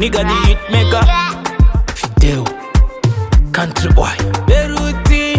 nigga the hit maker. Fidel, country boy. Murerutsi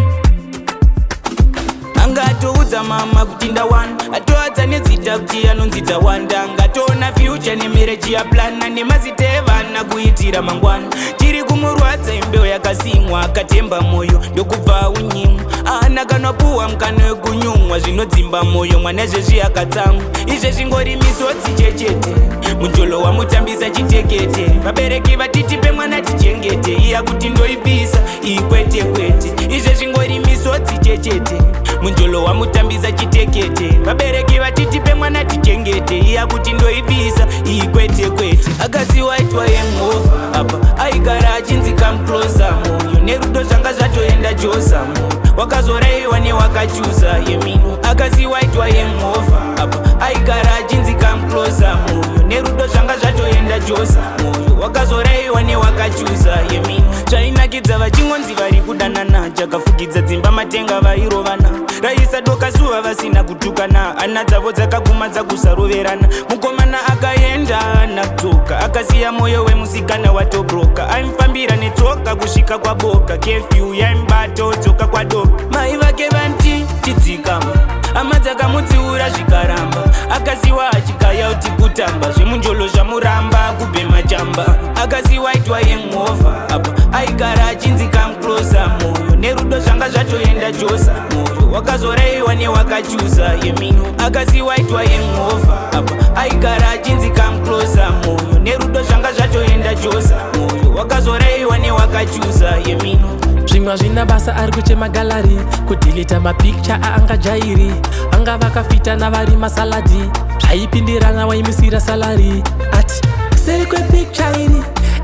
anga atoudza mama kuti Ndawana atoadza nezita kuti anonzita wanda ngatoona future nemereji yaplana nemazita evana kuitira mangwana tiri kumurwadza imbeo yakasimwa akatemba moyo ndokubva unyimwa ana kanopuwa mukana wekunyumwa zvinodzimba moyo mwana zvezvi akatsamwa izvezvi ngori misodzi chechete munjolo wamutambisa chitekete vabereki vatitipe mwana tichengete iya kuti ndoipisa ikwete kwete izvezvi ngori misodzi chechete munjolo wamutambisa chitekete vabereki vatitipe mwana tichengete iya kuti ndoipisa ikwete kwete akaziwa itwa yengova apa aigara achinzika muklosa moyo nerudo zvanga zvatoenda josa moyo wakazoraiwa newakachuza yemino akaziwa itwa yengova apa aigara achinzika muklosa moyo nerudo zvanga zvatoenda josa moyo wakazoraiwa newakachuza yemino zvainakidza vachingonzi vari kudanana chakafukidza dzimba matenga vairovana raisa doka zuva vasina kutukana hana dzavo dzakaguma dzakusaroverana mukomana akaenda nakudzoka akasiya moyo wemusikana watobroka aimufambira netsoka kusvika kwaboka kefyu yaimbata odzoka kwadoka mai vake vanti chidzikama hama dzakamudziura zvikaramba akasiwa achikaya kuti kutamba zvemunjolo zvamuramba kubhema chamba akasiwa itwa yengova apa aigara achinzika muklosa moyo nerudo zvanga zvatoenda josa moyo wakazoraiwa newakachuza yemino akasiwa itwa yengova apa aigara achinzika muklosa moyo nerudo zvanga zvatoenda josa moyo wakazoraiwa newakachuza yemino Zvimwe zvina basa ari kuchema gallery kudilita mapicture aangajairi anga vakafitana vari masaladi zvaipindirana waimisira salari ati seri kwepicture iri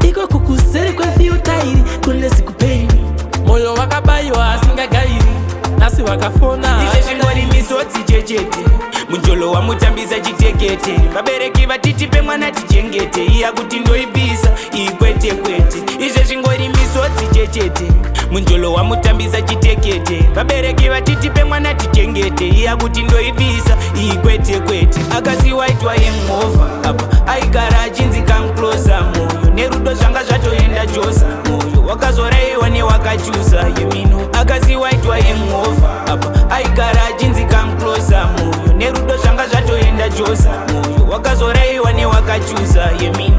iko kukuseri kwefyuta iri kune sikupeni moyo wakabayiwa asingagairi nasi wakafona izvezvi ngori misodzi chechete munjolo wamutambisa chitekete vabereki vatitipe mwana tichengete iya kuti ndoipisa ikwete kwete izvezvi ngori misodzi chechete munjolo wamutambisa chitekete vabereki vatitipe mwana tichengete iya kuti ndoipisa ikwete kwete akasiwa itwa yengova apa aigara achinzika muklosa moyo nerudo zvanga zvatoenda josa moyo wakazoraiwa newakachuza yemino akasiwa itwa yengova apa aigara achinzika muklosa moyo nerudo zvanga zvatoenda josa moyo wakazoraiwa newakachuza yemino